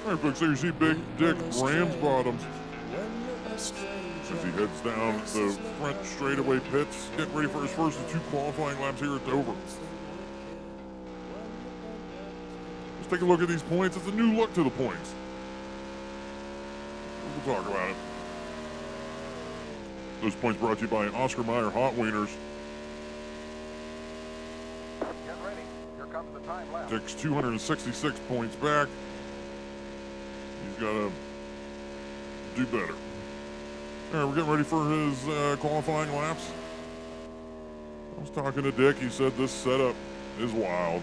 All right, folks, so you see Big Dick Ramsbottom as he heads down the front straightaway pits, getting ready for his first of 2 qualifying laps here at Dover. Let's take a look at these points. It's a new look to the points. We'll talk about it. Those points brought to you by Oscar Mayer Hot Wieners. Get ready. Here comes the time lapse. Dick's 266 points back. He's got to do better. All right, we're getting ready for his qualifying laps. I was talking to Dick. He said this setup is wild.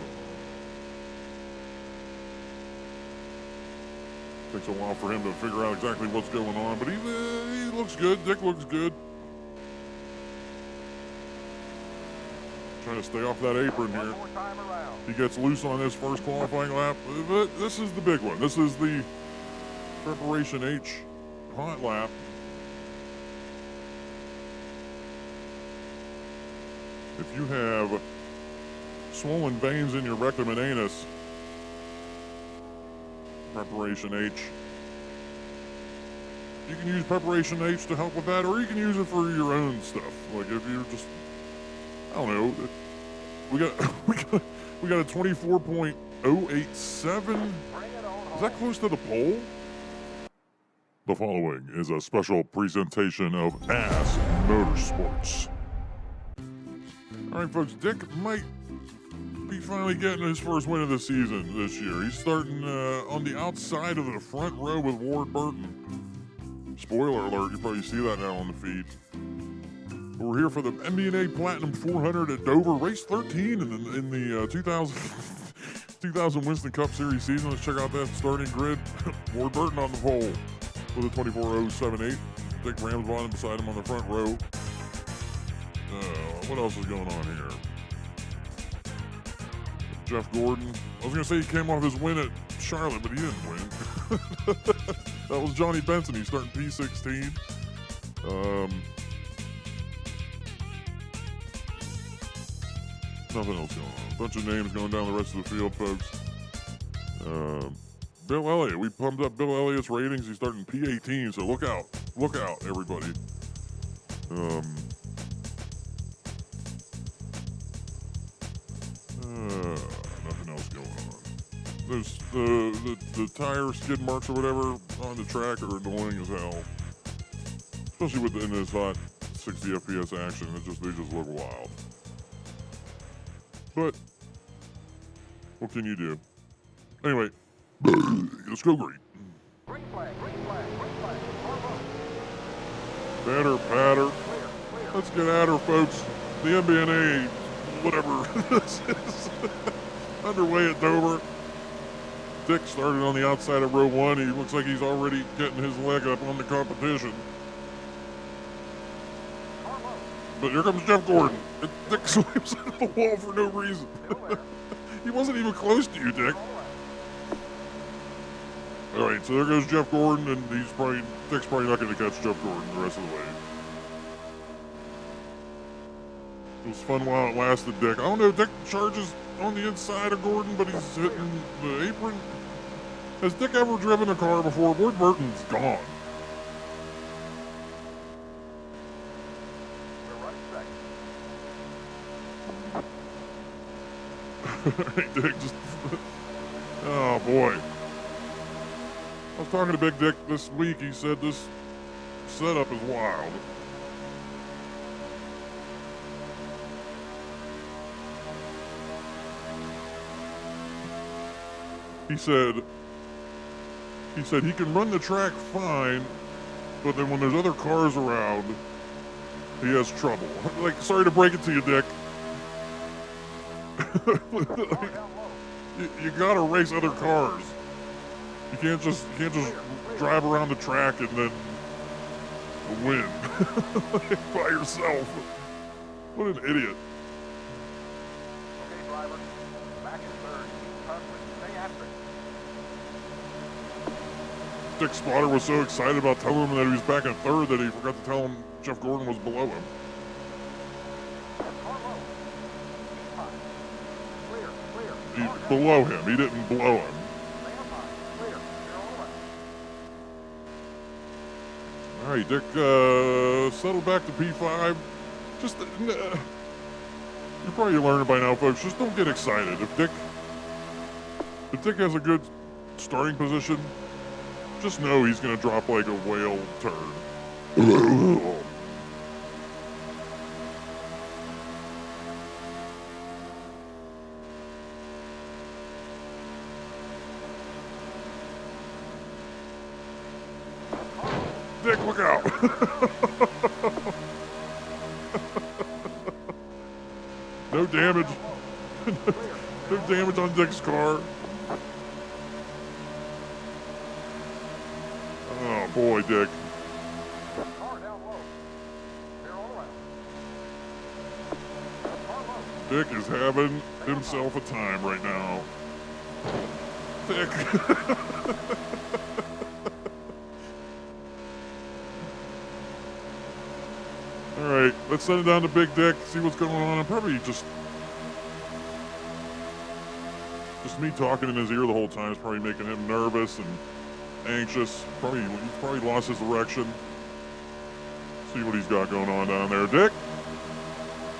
Takes a while for him to figure out exactly what's going on, but he looks good. Dick looks good. Trying to stay off that apron here. He gets loose on this first qualifying lap, but this is the big one. This is the Preparation H hot lap. If you have swollen veins in your rectum and anus, Preparation H. You can use Preparation H to help with that, or you can use it for your own stuff. Like if you're just, I don't know, we got a 24.087. Is that close to the pole? The following is a special presentation of Ass Motorsports. All right, folks, Dick might be finally getting his first win of the season this year. He's starting on the outside of the front row with Ward Burton. Spoiler alert, you probably see that now on the feed. But we're here for the MBNA Platinum 400 at Dover, race 13 in the 2000 Winston Cup Series season. Let's check out that starting grid. Ward Burton on the pole with a 24.078. Dick Ramsbottom beside him on the front row. What else is going on here? Jeff Gordon. I was going to say he came off his win at Charlotte, but he didn't win. That was Johnny Benson. He's starting P16. Nothing else going on. A bunch of names going down the rest of the field, folks. Bill Elliott. We pumped up Bill Elliott's ratings. He's starting P18, so look out. Look out, everybody. Nothing else going on. There's the tire skid marks or whatever on the track are annoying as hell. Especially in this hot 60 FPS action. They just look wild. But what can you do? Anyway, let's go green. Green flag, green flag, green flag. Batter, patter. Let's get at her, folks. The MBNA, whatever this is, underway at Dover. Dick started on the outside of row 1. He looks like he's already getting his leg up on the competition. But here comes Jeff Gordon. And Dick slams into the wall for no reason. He wasn't even close to you, Dick. All right, so there goes Jeff Gordon, and Dick's probably not going to catch Jeff Gordon the rest of the way. It was fun while it lasted, Dick. I don't know, Dick charges on the inside of Gordon, but he's hitting the apron. Has Dick ever driven a car before? Ward Burton's gone. Hey, Dick, just... Oh, boy. I was talking to Big Dick this week. He said this setup is wild. He said he can run the track fine, but then when there's other cars around, he has trouble. Like, sorry to break it to you, Dick. you gotta race other cars. You can't just drive around the track and then win by yourself. What an idiot. Okay, driver. Back in third. Stay after it. Dick Spotter was so excited about telling him that he was back in third that he forgot to tell him Jeff Gordon was below him. Below him. He didn't blow him. All right, Dick, settle back to P5. Just, you're probably learning by now, folks. Just don't get excited. If Dick has a good starting position, just know he's going to drop like a whale turd. Dick, look out! No damage. No damage on Dick's car. Oh boy, Dick. Car down low. Clear all around. Car low. Dick is having himself a time right now. Dick. All right, let's send it down to Big Dick, see what's going on. I'm probably just me talking in his ear the whole time is probably making him nervous and anxious. He's probably lost his direction. See what he's got going on down there, Dick.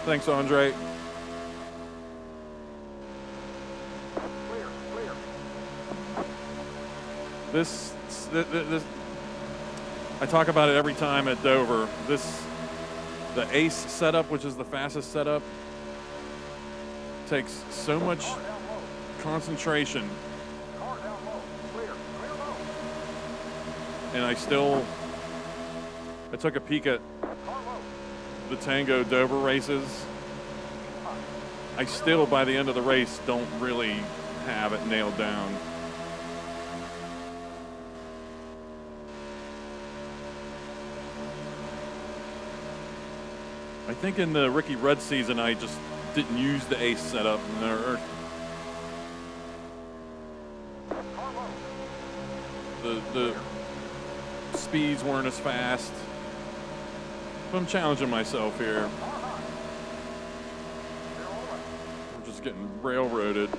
Thanks, Andre. Clear, clear. This, I talk about it every time at Dover. The ACE setup, which is the fastest setup, takes so much Car down low. concentration, Car down low. Clear, clear low. and I took a peek at Car low. the Tango Dover races. I still, by the end of the race, don't really have it nailed down. I think in the Ricky Rudd season, I just didn't use the ACE setup. Car low. The speeds weren't as fast. But I'm challenging myself here. Car high. Clear all around. I'm just getting railroaded.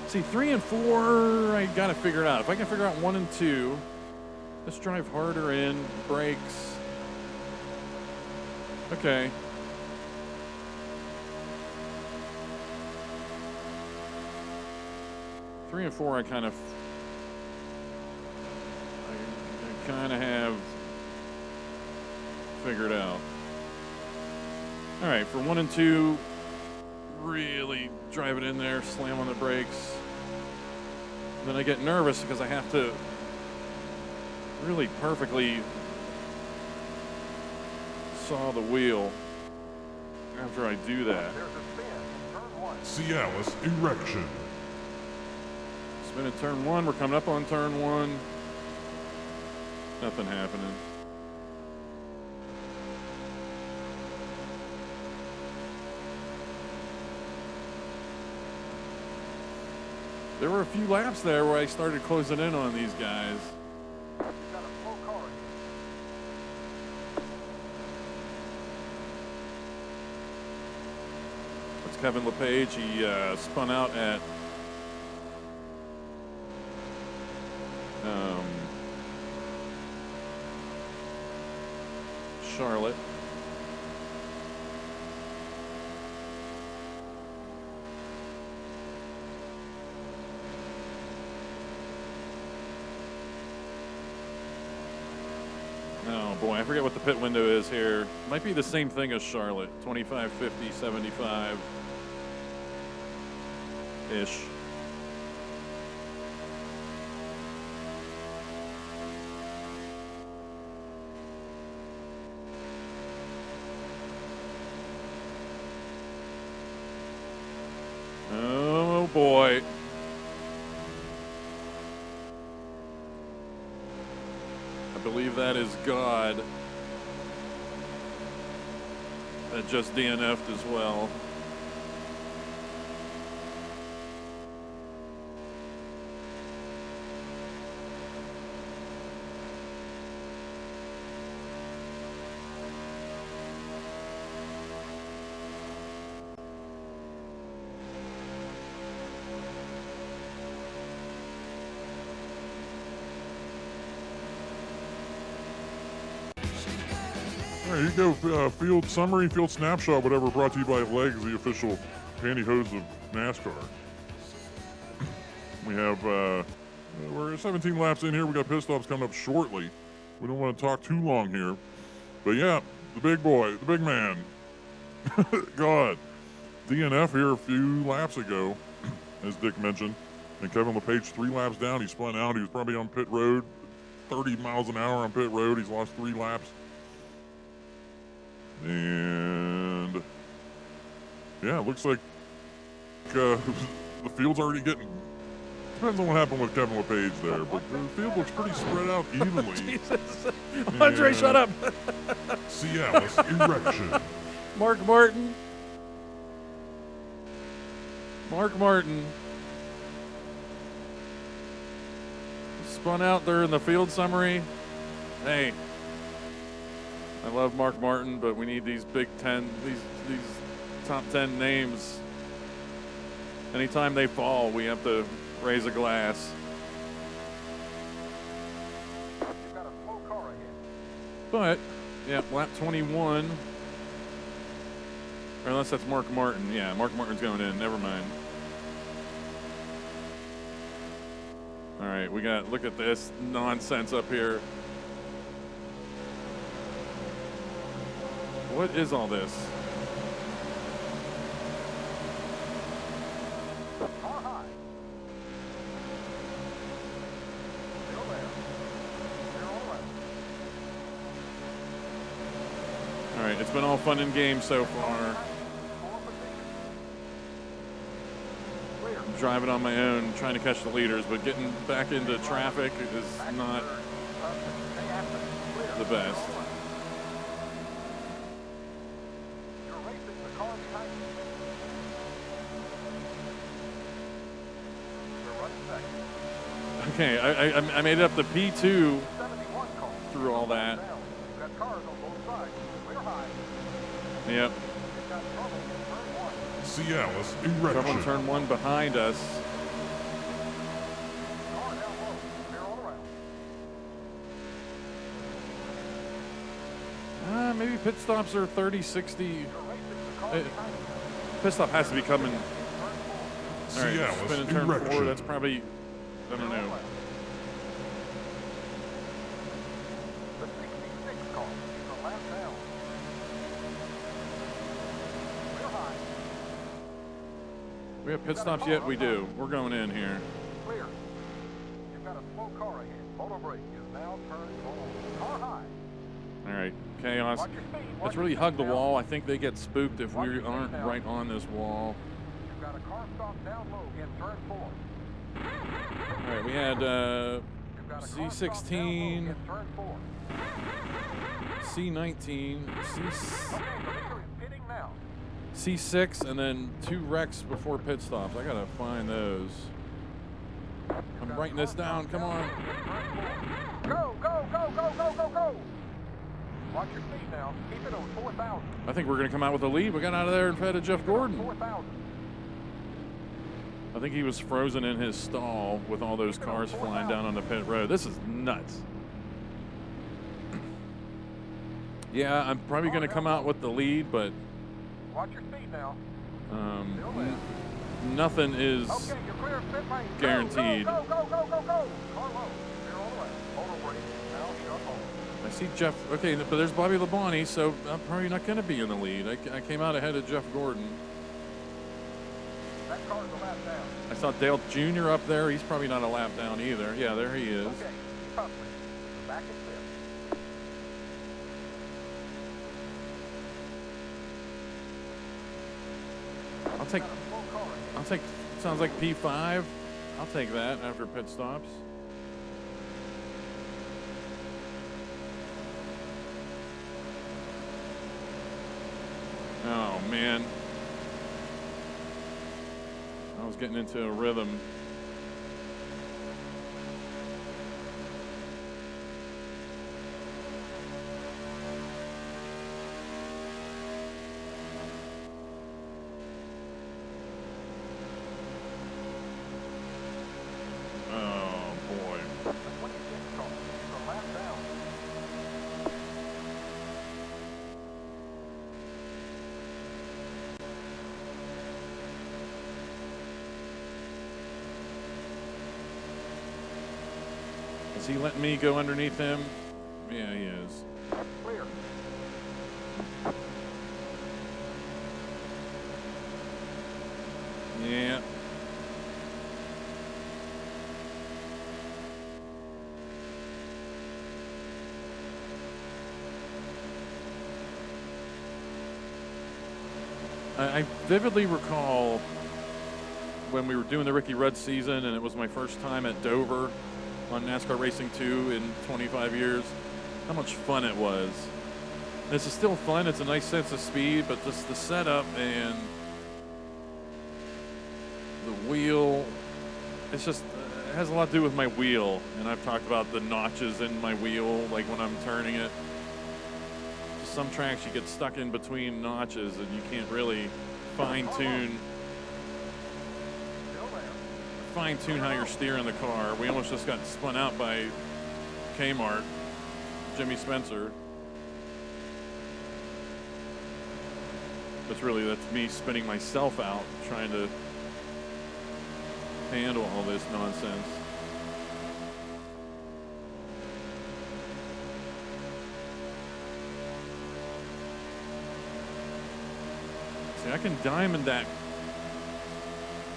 See, 3 and 4, I gotta figure it out. If I can figure out 1 and 2, let's drive harder in, brakes. Okay. Three and 4, I kind of have figured out. All right, for 1 and 2, really drive it in there, slam on the brakes. Then I get nervous because I have to really perfectly saw the wheel after I do that. There's a spin. Turn 1. Cialis erection. Spin at turn 1. We're coming up on turn 1. Nothing happening. There were a few laps there where I started closing in on these guys. You've got a slow car here. That's Kevin LePage. He spun out at Charlotte. Oh boy, I forget what the pit window is here. Might be the same thing as Charlotte. 25, 50, 75-ish. Oh boy. I believe that is God. That just DNF'd as well. There you go. Field summary, field snapshot, whatever, brought to you by Legs, the official pantyhose of NASCAR. We have, we're 17 laps in here. We got pit stops coming up shortly. We don't want to talk too long here. But yeah, the big boy, the big man. God. DNF here a few laps ago, as Dick mentioned. And Kevin LePage 3 laps down. He spun out. He was probably on pit road, 30 miles an hour on pit road. He's lost 3 laps. And yeah, it looks like the field's already getting. Depends on what happened with Kevin LePage there, but the field looks pretty spread out evenly. Jesus. Andre, shut up. Cialis erection. Mark Martin. Spun out there in the field summary. Hey, I love Mark Martin, but we need these Big Ten, these top 10 names. Anytime they fall, we have to raise a glass. You've got a slow car ahead. But, yeah, lap 21. Or unless that's Mark Martin. Yeah, Mark Martin's going in. Never mind. All right, we got, look at this nonsense up here. What is all this? Car high. Still there. Clear all around. All right, it's been all fun and games so far. Four position. Clear. Driving on my own, trying to catch the leaders, but getting back into traffic is not Stay after. Clear. the best. You're racing the car behind you. We're running second. Okay, I made it up to P2 71 car. through all that. Down. You've got cars on both sides. Clear high. Yep, You've got trouble in turn one. Cialis trouble in erection. turn 1 behind us. Car down low. Clear all around. Maybe pit stops are 30, 60. You're racing the car Hey, behind you. Pit stop has to be coming. Turn four. All right, Cialis spin in turn 4. erection. That's probably, I don't know. The 66 car is a lap down. Clear high. We have pit stops yet? We do. We're going in here. Clear. You've got a slow car ahead. Motor brake is now turned full. Car high. All right, chaos. Watch your speed. Watch Let's your really speed hug the now. wall. I think they get spooked if Watch we your speed aren't now. right on this wall. You've got a car stop down low in turn four. All right, we had You've got a car stop down low C16, in turn four. C19, Okay, the leader is pitting now. C6, and then 2 wrecks before pit stops. I gotta find those. You've I'm got a writing car this down. stop Come down on. low in turn four. Go, go, go, go, go, go, go. Watch your speed now. Keep it on 4,000. I think we're gonna come out with a lead. We got out of there and fed to Jeff Gordon. 4,000. I think he was frozen in his stall with all those cars flying down on the pit road. This is nuts. Yeah, I'm probably gonna come out with the lead, but Watch your speed now. nothing is. Okay, you're clear of pit lane. Guaranteed. Go, go, go, go, go, go. Car low. Clear all the way. Motor brake. Now shut off. I see Jeff. Okay, but there's Bobby Labonte, so I'm probably not going to be in the lead. I came out ahead of Jeff Gordon. That car's a lap down. I saw Dale Jr. up there. He's probably not a lap down either. Yeah, there he is. Okay, keep up. Back in fifth. I'll take, sounds like P5. I'll take that after pit stops. Oh, man. I was getting into a rhythm. Oh, boy. The 26 car is a lap down. Is he letting me go underneath him? Yeah, he is. Clear. Yeah. I vividly recall when we were doing the Ricky Rudd season, and it was my first time at Dover on NASCAR Racing 2 in 25 years, how much fun it was. This is still fun. It's a nice sense of speed, but just the setup and the wheel, it's just, it has a lot to do with my wheel. And I've talked about the notches in my wheel, like when I'm turning it. Some tracks you get stuck in between notches and you can't really fine-tune how you're steering the car. We almost just got spun out by Kmart, Jimmy Spencer. That's me spinning myself out trying to handle all this nonsense. See, I can diamond that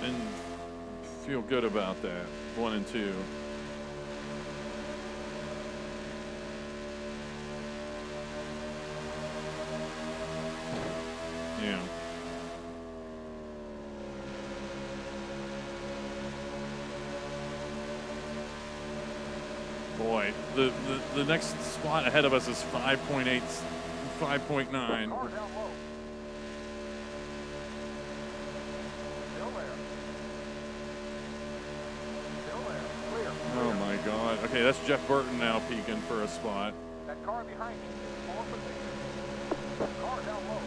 and feel good about that. 1 and 2. Yeah. Boy, the next spot ahead of us is 5.8, 5.9. Oh my God. Okay, that's Jeff Burton now peeking for a spot. That car behind you is 4 position. Car down low.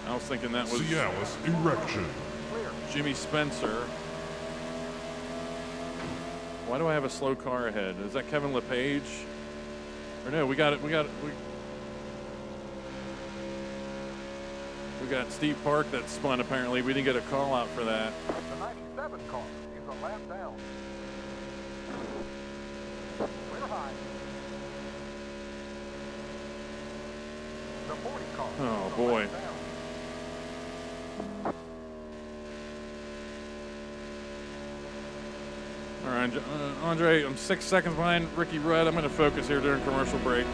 I was thinking that was Cialis Erection. Clear. Jimmy Spencer. Why do I have a slow car ahead? Is that Kevin LePage? Or no, we got Steve Park that spun apparently. We didn't get a call out for that. The 97 car is a lap down. Clear high. The 40 car. Oh, is a boy. lap down. All right, Andre, I'm 6 seconds behind Ricky Rudd. I'm going to focus here during commercial break.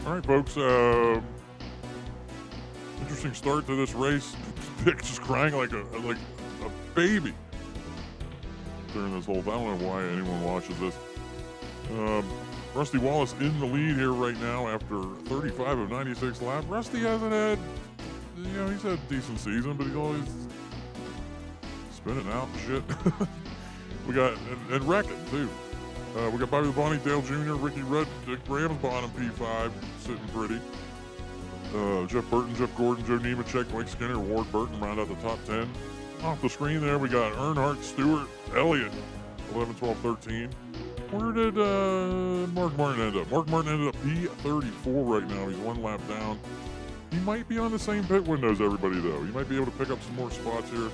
All right, folks. Interesting start to this race. Dick just crying like a baby during this whole. I don't know why anyone watches this. Rusty Wallace in the lead here right now after 35 of 96 laps. Rusty hasn't had, he's had a decent season, but he's always spinning out and shit. We got, and wrecking too. We got Bobby Labonte, Dale Jr., Ricky Rudd, Dick Graham's bottom P5, sitting pretty. Jeff Burton, Jeff Gordon, Joe Nemechek, Mike Skinner, Ward Burton round out the top 10. Off the screen there, we got Earnhardt, Stewart, Elliott, 11, 12, 13. Where did Mark Martin end up? Mark Martin ended up P34 right now. He's 1 lap down. He might be on the same pit window as everybody, though. He might be able to pick up some more spots here.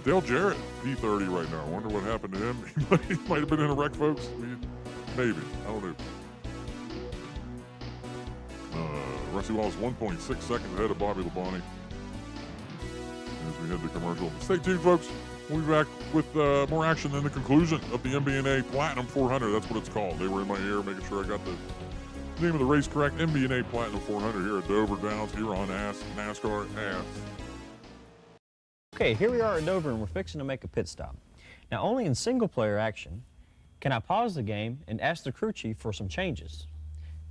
Dale Jarrett, P30 right now. I wonder what happened to him. He might have been in a wreck, folks. Maybe. I don't know. Rusty Wallace 1.6 seconds ahead of Bobby Labonte as we head to commercial. Stay tuned, folks. We'll be back with more action in the conclusion of the MBNA Platinum 400. That's what it's called. They were in my ear making sure I got the name of the race correct. MBNA Platinum 400 here at Dover Downs here on NASCAR Ass. Okay, here we are at Dover and we're fixing to make a pit stop. Now, only in single-player action can I pause the game and ask the crew chief for some changes.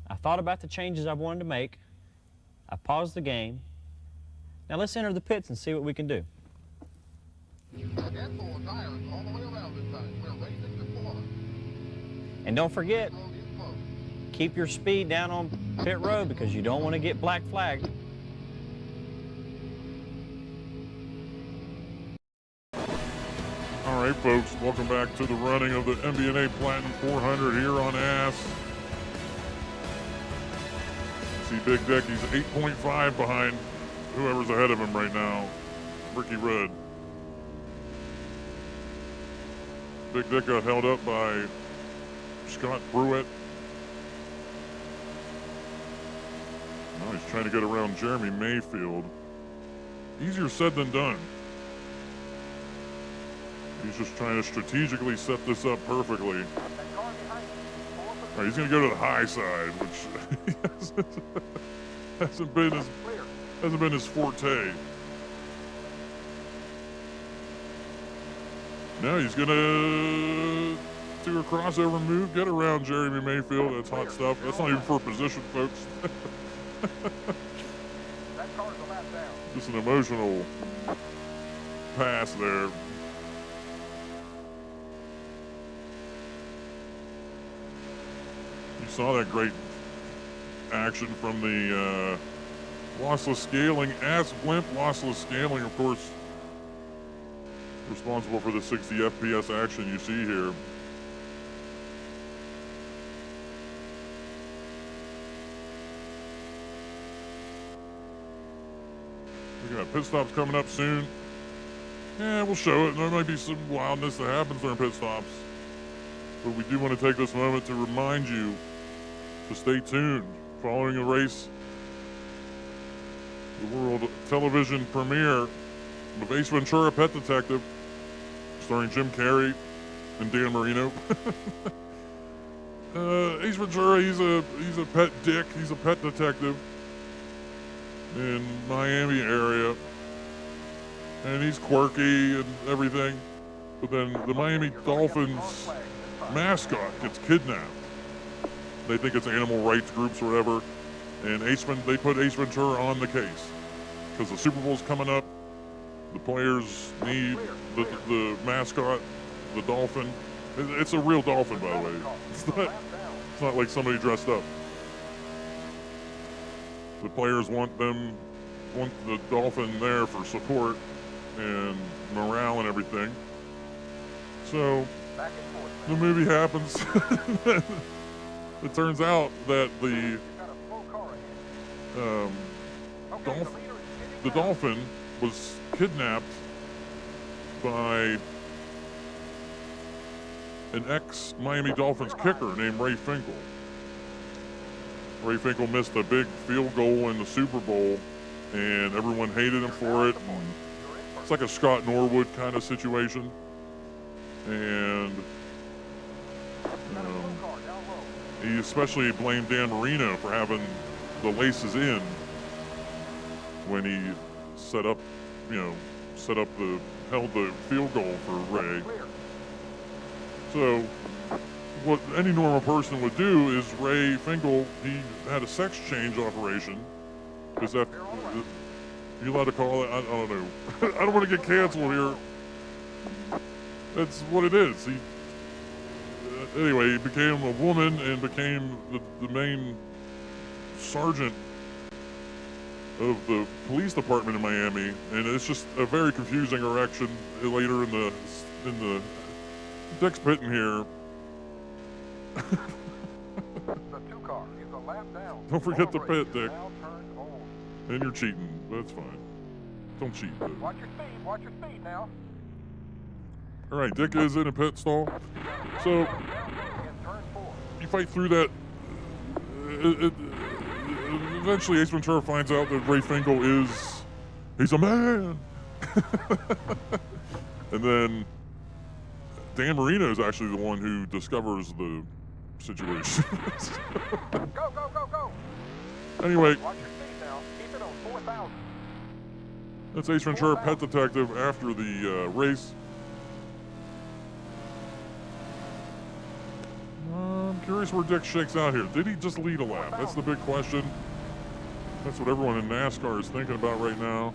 I thought about the changes I wanted to make. I paused the game. Now let's enter the pits and see what we can do. And don't forget, keep your speed down on pit road because you don't want to get black flagged. All right, folks, welcome back to the running of the MBNA Platinum 400 here on ASS. See Big Dick, he's 8.5 behind whoever's ahead of him right now, Ricky Rudd. Big Dick got held up by Scott Pruitt. Oh, he's trying to get around Jeremy Mayfield. Easier said than done. He's just trying to strategically set this up perfectly. All right, he's going to go to the high side, which hasn't been his forte. Now he's going to do a crossover move, get around Jeremy Mayfield. That's hot stuff. That's not even for position, folks. Just an emotional pass there. You saw that great action from the lossless scaling. As blimp lossless scaling, of course, responsible for the 60 FPS action you see here. We got pit stops coming up soon. Yeah, we'll show it. There might be some wildness that happens during pit stops. But we do want to take this moment to remind you to stay tuned. Following the race, the world television premiere of Ace Ventura: Pet Detective, starring Jim Carrey and Dan Marino. Ace Ventura, he's a pet dick. He's a pet detective in Miami area, and he's quirky and everything. But then the Miami Dolphins mascot gets kidnapped. They think it's animal rights groups or whatever, and they put Ace Ventura on the case because the Super Bowl's coming up. The players need the mascot, the dolphin. It's a real dolphin, by the way. It's not like somebody dressed up. The players want the dolphin there for support and morale and everything. So the movie happens. It turns out that the dolphin was kidnapped by an ex-Miami Dolphins kicker named Ray Finkel. Ray Finkel missed a big field goal in the Super Bowl, and everyone hated him for it. And it's like a Scott Norwood kind of situation. And he especially blamed Dan Marino for having the laces in when he held the field goal for Ray. So what any normal person would do is Ray Finkel, he had a sex change operation. Is that, you allowed to call it? I don't know. I don't want to get canceled here. That's what it is. Anyway, he became a woman and became the main sergeant of the police department in Miami, and it's just a very confusing erection later in the Dick's pitting here. The 2 car is a lap down. Don't forget the pit, Dick. And you're cheating. That's fine. Don't cheat, though. Watch your speed now. All right, Dick is in a pit stall. So you fight through that. Eventually, Ace Ventura finds out that Ray Finkel he's a man. And then Dan Marino is actually the one who discovers the situation. Go. Anyway, Watch your speed now. Keep it on 4,000. that's Ace Ventura: Pet Detective after the race. I'm curious where Dick shakes out here. Did he just lead a lap? That's the big question. That's what everyone in NASCAR is thinking about right now.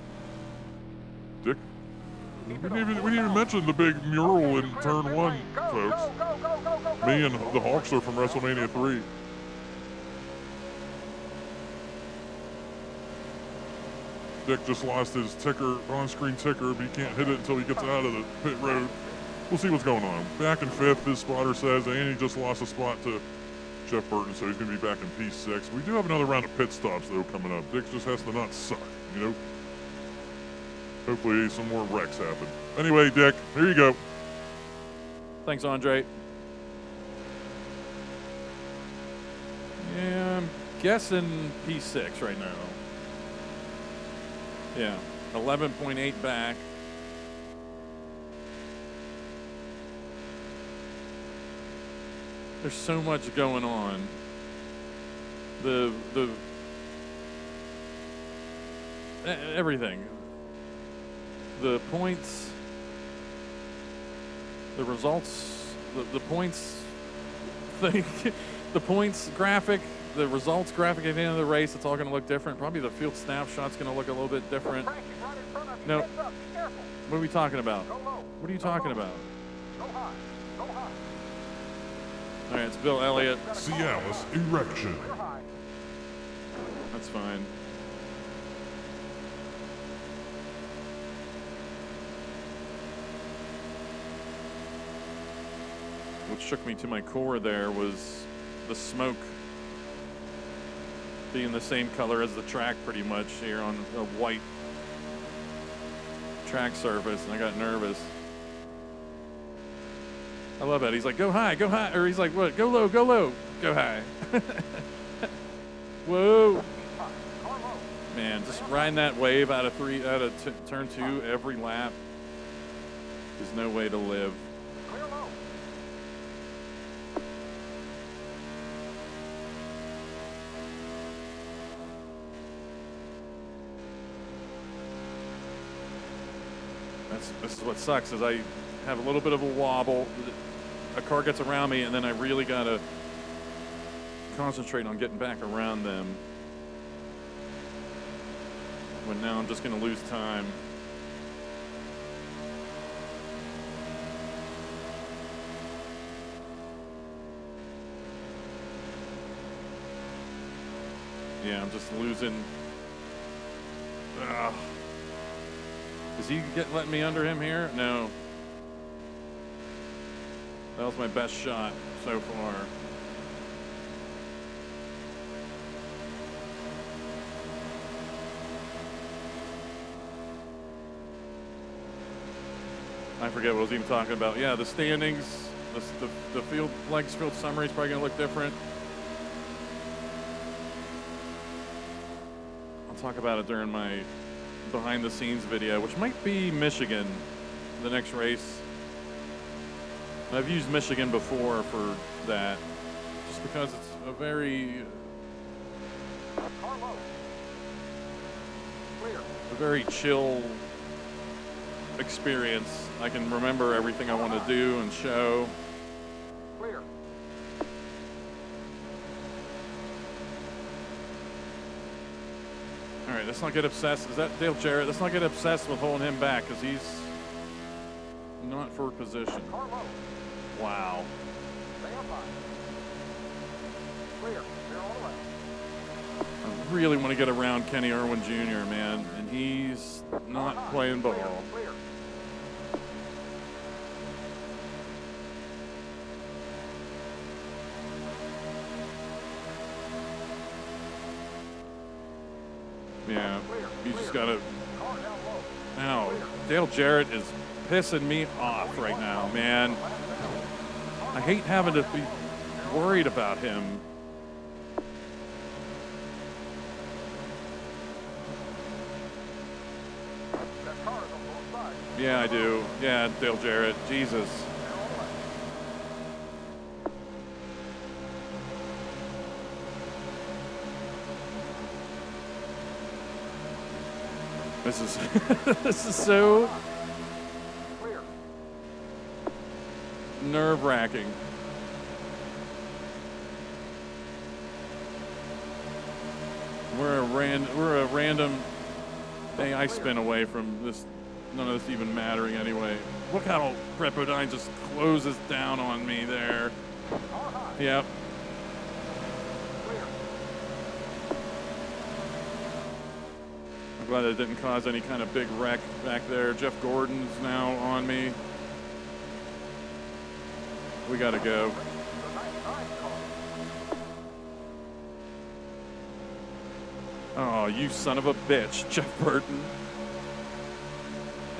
Dick? We didn't even mention the big mural in Turn 1, folks. Me and the Hawkster from WrestleMania 3. Dick just lost his ticker, on-screen ticker, but he can't hit it until he gets out of the pit road. We'll see what's going on. Back in 5th, his spotter says, and he just lost a spot to Jeff Burton, so he's going to be back in P6. We do have another round of pit stops, though, coming up. Dick just has to not suck, you know? Hopefully some more wrecks happen. Anyway, Dick, here you go. Thanks, Andre. guessing P6 right now. Yeah, 11.8 back. There's so much going on. Everything. The points, the results, the points thing, the points graphic, the results graphic at the end of the race, it's all going to look different. Probably the field snapshot's going to look a little bit different. Frank is right in front of you. No. Heads up. Be careful. What are we talking about? Go low. What are you Go talking low. about? Go high. Go high. All right, it's Bill Elliott. Cialis erection. Clear high. That's fine. What shook me to my core there was the smoke being the same color as the track pretty much here on a white track surface, and I got nervous. I love it. He's like, go high, or he's like, what? Go low, go high. Whoa. Car low. Man, just riding that wave out of turn 2 every lap is no way to live. Clear low. This is what sucks is I have a little bit of a wobble. A car gets around me, and then I really got to concentrate on getting back around them. When now I'm just going to lose time. Yeah, I'm just losing. Ugh. Is he letting me under him here? No. That was my best shot so far. I forget what I was even talking about. Yeah, the standings, the field summary is probably going to look different. I'll talk about it during my behind the scenes video, which might be Michigan, the next race. I've used Michigan before for that, just because it's a very Car low. Clear. chill experience. I can remember everything I want to do and show. Clear. All right, let's not get obsessed. Is that Dale Jarrett? Let's not get obsessed with holding him back because he's not for position. Car low. Wow. Stay up high. Clear. Clear all the way. I really want to get around Kenny Irwin Jr., man, and he's not playing ball. Clear. Yeah, Clear. you just got to. Car down low. Now, Dale Jarrett is pissing me off right now, man. I hate having to be worried about him. That car is on both sides. Yeah, I do. Yeah, Dale Jarrett. Jesus. Clear all the way. This is this is so Clear. nerve-wracking. We're a random AI spin away from this. None of this even mattering anyway. Look how Prepodine just closes down on me there. Car high. Yep. Clear. I'm glad it didn't cause any kind of big wreck back there. Jeff Gordon's now on me. We gotta go. The 99 car. Oh, you son of a bitch, Jeff Burton.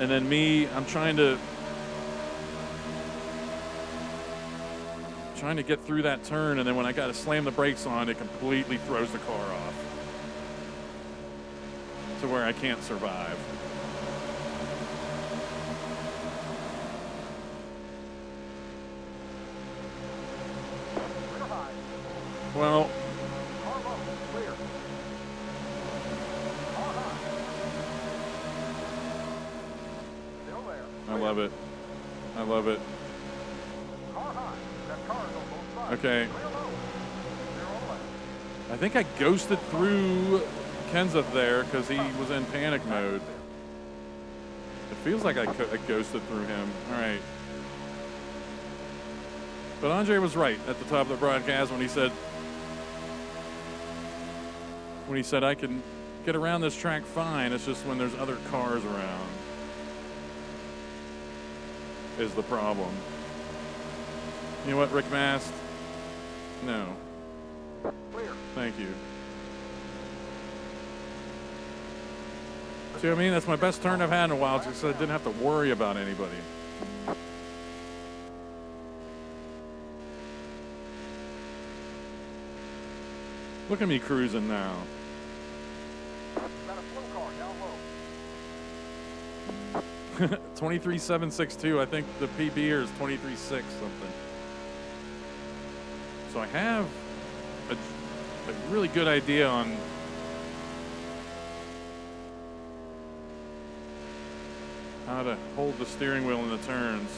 And then me, I'm trying to trying to get through that turn, and then when I got to slam the brakes on, it completely throws the car off to where I can't survive. Clear high. Well, Car low. Clear. Car high. Still there. I love it. I love it. Car high. That car is on both sides. Okay. Clear low. Clear on left. I think I ghosted through Kenseth there because he was in panic mode. It feels like I ghosted through him. All right. But Andre was right at the top of the broadcast when he said I can get around this track fine. It's just when there's other cars around is the problem. You know what, Rick Mast? No. Clear. Thank you. See what I mean? That's my best turn I've had in a while because I didn't have to worry about anybody. Look at me cruising now. Got a slow car down low. 23.762. I think the PB here is 23.6 something. So I have a really good idea on how to hold the steering wheel in the turns.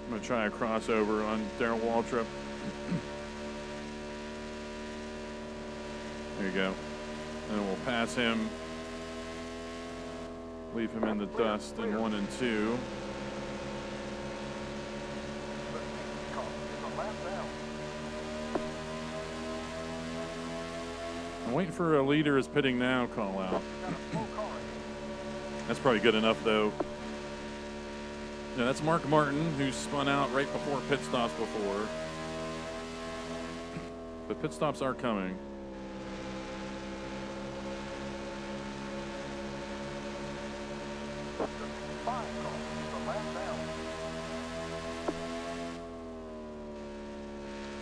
I'm going to try a crossover on Darrell Waltrip. There you go. And then we'll pass him, leave him in the dust in 1 and 2. Car is a lap down. I'm waiting for a leader is pitting now call out. Got a slow car ahead. That's probably good enough, though. Yeah, that's Mark Martin, who spun out right before pit stops before. But pit stops are coming. Five car is a lap down.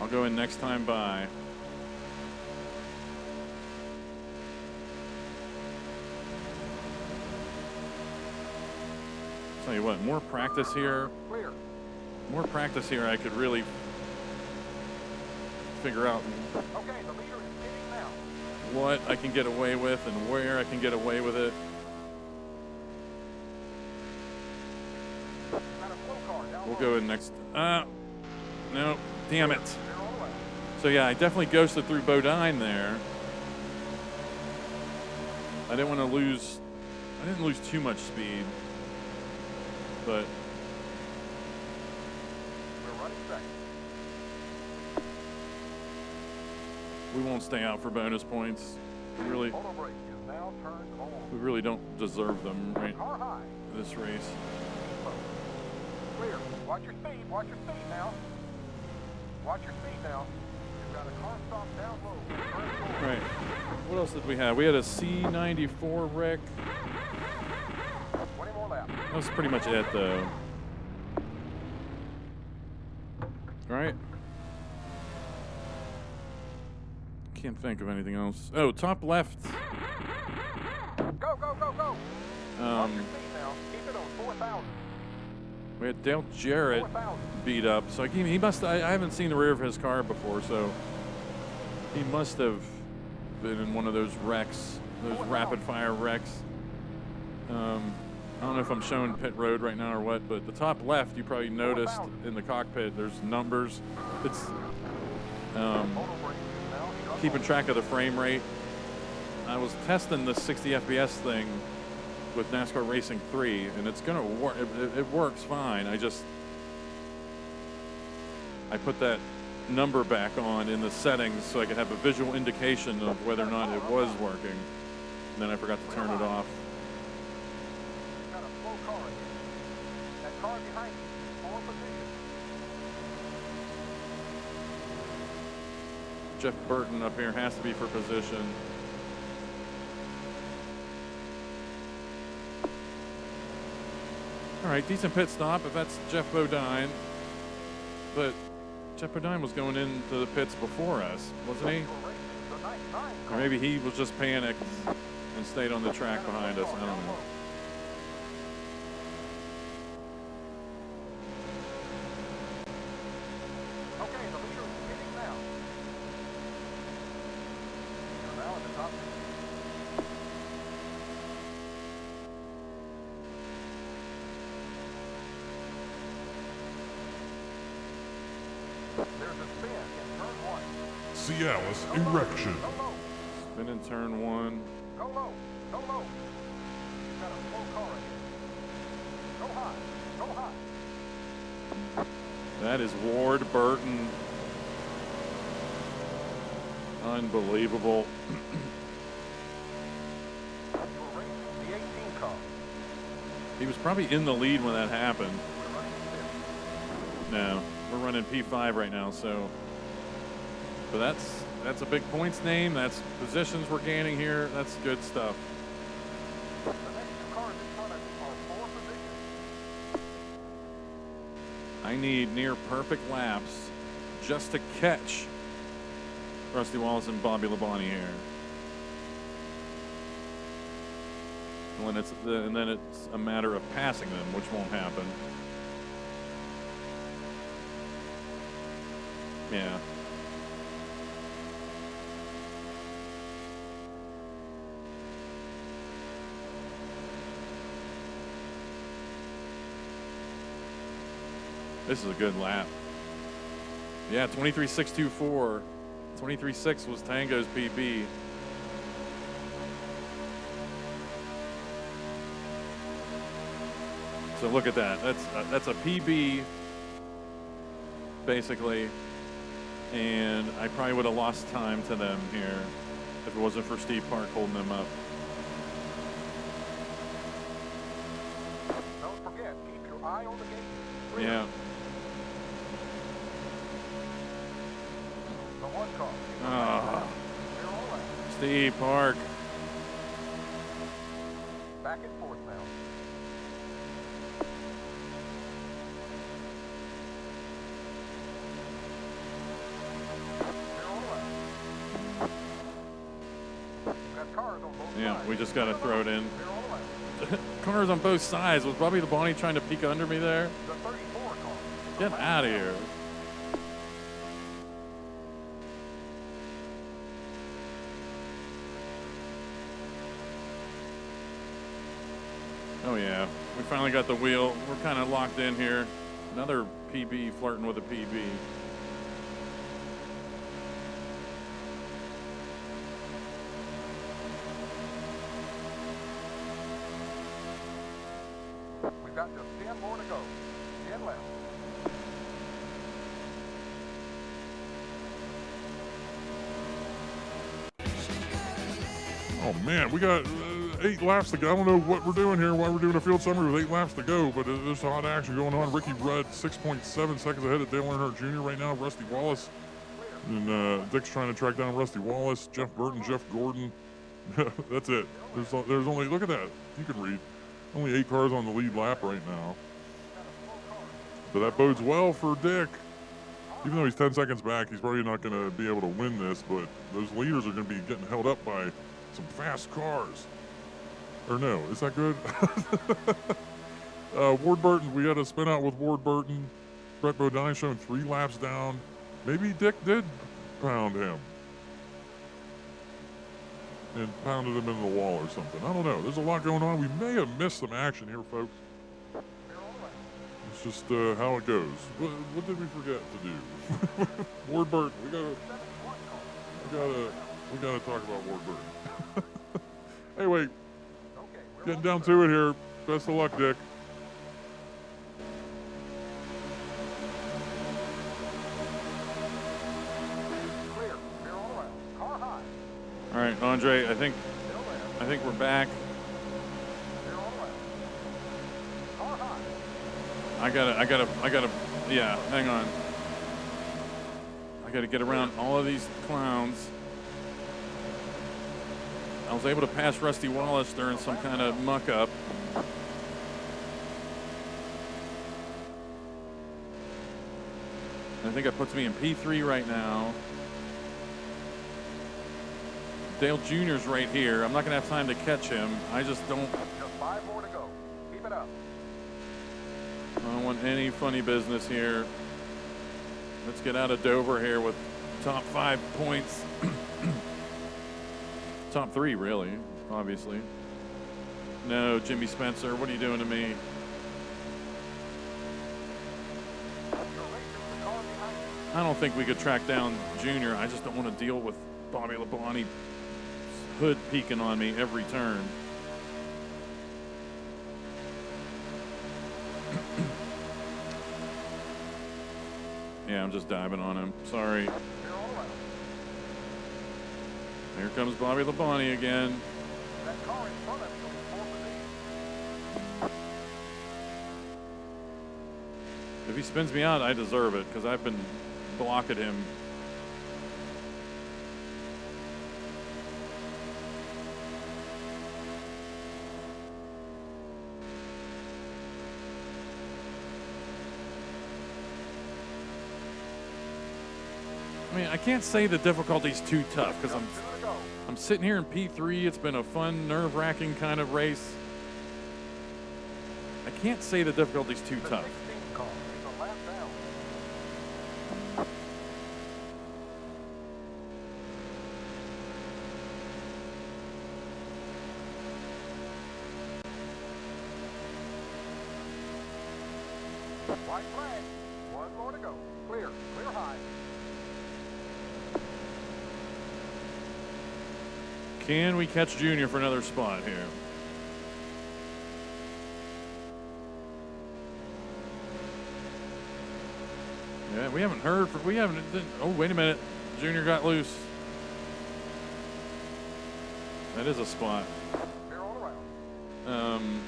I'll go in next time by. Tell you what, more practice here. Clear. More practice here, I could really figure out Okay, the leader is pitting now. what I can get away with and where I can get away with it. Got a slow car down We'll low. go in next. No, damn it. Clear on the left. So yeah, I definitely ghosted through Bodine there. I didn't want to lose. I didn't lose too much speed, but We're running second. we won't stay out for bonus points. We really Now turns on. We really don't deserve them right Car high. this race. Slow. Clear. Watch your speed. Watch your speed now. Watch your speed now. You've got a car stop down low. Turn forward. All right. What else did we have? We had a C94 wreck. 20 more laps. That was pretty much it, though. All right. Can't think of anything else. Oh, top left. Go, go, go, go. Watch your speed now. Keep it on 4,000. We had Dale Jarrett 4,000. beat up, so he must. I haven't seen the rear of his car before, so he must have been in one of those wrecks, those rapid fire wrecks. I don't know if I'm showing pit road right now or what, but the top left, you probably noticed in the cockpit, there's numbers. It's Auto brake is now shut keeping off. track of the frame rate. I was testing the 60 FPS thing with NASCAR Racing 3, and it's gonna work. It works fine. I put that number back on in the settings so I could have a visual indication of whether or not it was working. And then I forgot to turn it off. Got a slow car ahead. car behind you is for position. Jeff Burton up here has to be for position. All right, decent pit stop if that's Jeff Bodine. But Jeff Bodine was going into the pits before us, wasn't he? Or maybe he was just panicked and stayed on the track behind us. I don't know. Okay, the leader is pitting now. You're now in the top 10. There's a spin in turn 1. Cialis erection. Go low. Spin in turn 1. Go low. Go low. You've got a slow car ahead. Go high. Go high. That is Ward Burton. Unbelievable. You were racing the 18 car. He was probably in the lead when that happened. We're running fifth. No, we're running P5 right now, so. But that's a big points name. That's positions we're gaining here. That's good stuff. The next two cars in front of you are for position. I need near perfect laps just to catch Rusty Wallace and Bobby Labonte here. And then it's a matter of passing them, which won't happen. Yeah. This is a good lap. Yeah, 23.624. 23.6 was Tango's PB. So look at that. That's a PB, basically. And I probably would have lost time to them here if it wasn't for Steve Park holding them up. Don't forget, keep your eye on the gauge. Yeah. The one car. Ah, They're all out. Steve Park. Back and forth now. They're all out. You've got cars on both Yeah, sides. we just got to throw it in. They're all out. Cars on both sides. Was Bobby Labonte trying to peek under me there? The 34 car. Get out of here. Oh yeah, we finally got the wheel. We're kind of locked in here. Another PB flirting with a PB. We've got just 10 more to go. 10 left. Oh man, we got 8 laps to go. I don't know what we're doing here, why we're doing a field summary with 8 laps to go, but there's hot action going on. Ricky Rudd, 6.7 seconds ahead of Dale Earnhardt Jr. right now. Rusty Wallace, and Dick's trying to track down Rusty Wallace. Jeff Burton, Jeff Gordon. That's it. There's only, look at that. You can read. Only 8 cars on the lead lap right now. So that bodes well for Dick. Even though he's 10 seconds back, he's probably not going to be able to win this, but those leaders are going to be getting held up by some fast cars. Or no, is that good? Ward Burton, we had a spin out with Ward Burton. Brett Bodine showing 3 laps down. Maybe Dick did pound him. And pounded him into the wall or something. I don't know. There's a lot going on. We may have missed some action here, folks. It's just how it goes. What did we forget to do? Ward Burton. We gotta talk about Ward Burton. Anyway, getting down to it here. Best of luck, Dick. Clear. They're all out. Car high. All right, Andre, I think we're back. They're all out. Car high. I gotta, yeah, hang on. I gotta get around all of these clowns. I was able to pass Rusty Wallace during some kind of muck-up. I think that puts me in P3 right now. Dale Jr.'s right here. I'm not gonna have time to catch him. I just don't. Just 5 more to go. Keep it up. I don't want any funny business here. Let's get out of Dover here with top 5 points. Top 3, really, obviously. No, Jimmy Spencer, what are you doing to me? I don't think we could track down Junior. I just don't want to deal with Bobby Labonte hood peeking on me every turn. Yeah, I'm just diving on him. Sorry. Here comes Bobby Labonte again. That car in front of you is 4th position. If he spins me out, I deserve it because I've been blocking him. I mean, I can't say the difficulty's too tough because I'm sitting here in P3. It's been a fun, nerve-wracking kind of race. I can't say the difficulty's too tough. White flag. 1 more to go. Clear. Clear high. Can we catch Junior for another spot here? Yeah, we haven't heard from, oh, wait a minute. Junior got loose. That is a spot. Clear all around.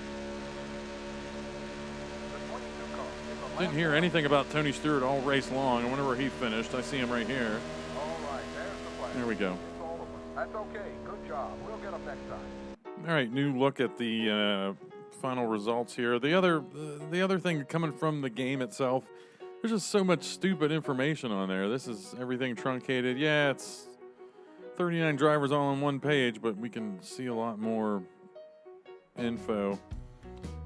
Didn't hear anything about Tony Stewart all race long. I wonder where he finished. I see him right here. All right, there's the flag. There we go. It's all over. That's okay. Good job. We'll get them next time. All right, new look at the final results here. The other thing coming from the game itself, there's just so much stupid information on there. This is everything truncated. Yeah, it's 39 drivers all on one page, but we can see a lot more info.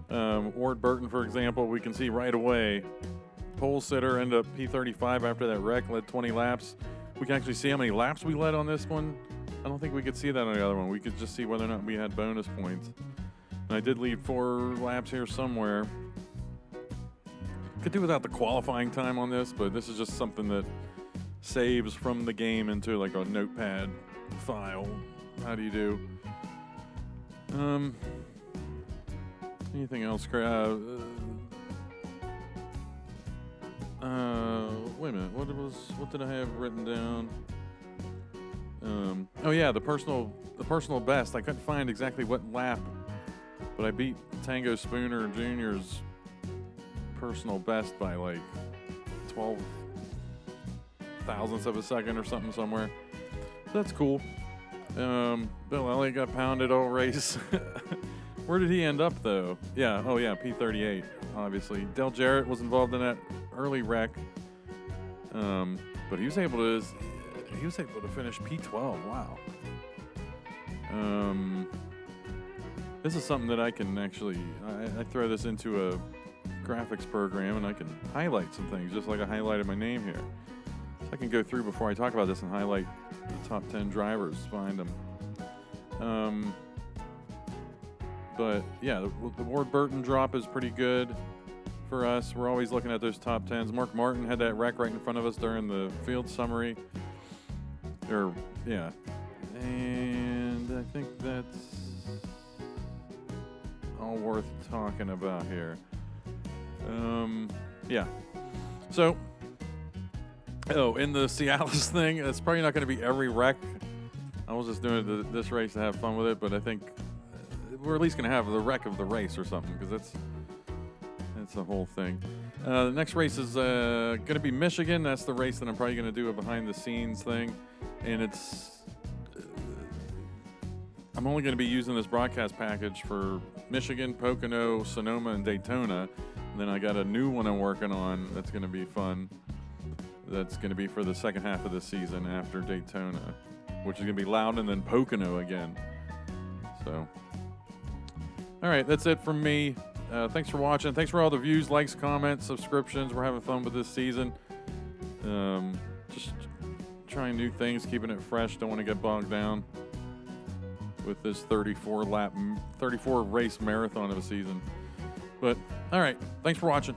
Ward Burton, for example, we can see right away. Pole sitter ended up P35 after that wreck, led 20 laps. We can actually see how many laps we led on this one. I don't think we could see that on the other one. We could just see whether or not we had bonus points. And I did leave 4 laps here somewhere. Could do without the qualifying time on this, but this is just something that saves from the game into like a notepad file. How do you do? Anything else? Wait a minute. What did I have written down? Oh yeah, the personal best. I couldn't find exactly what lap, but I beat Tango Spooner Jr.'s personal best by like 12 thousandths of a second or something somewhere. So that's cool. Bill Elliott got pounded all race. Where did he end up though? Yeah, oh yeah, P38, obviously. Dale Jarrett was involved in that early wreck. But he was able to finish P12. Wow. This is something that I can actually I throw this into a graphics program and I can highlight some things just like I highlighted my name here. So I can go through before I talk about this and highlight the top 10 drivers, find them. But yeah, the Ward Burton drop is pretty good for us. We're always looking at those top 10s. Mark Martin had that wreck right in front of us during the field summary. Yeah. And I think that's all worth talking about here. Yeah. So, in the Cialis thing, it's probably not going to be every wreck. I was just doing this race to have fun with it, but I think we're at least going to have the wreck of the race or something, because That's the whole thing. The next race is going to be Michigan. That's the race that I'm probably going to do a behind-the-scenes thing. And it's... I'm only going to be using this broadcast package for Michigan, Pocono, Sonoma, and Daytona. And then I got a new one I'm working on that's going to be fun. That's going to be for the second half of the season after Daytona, which is going to be Loud and then Pocono again. So, all right, that's it from me. Thanks for watching. Thanks for all the views, likes, comments, subscriptions. We're having fun with this season. Just trying new things, keeping it fresh. Don't want to get bogged down with this 34 race marathon of a season. But, all right, thanks for watching.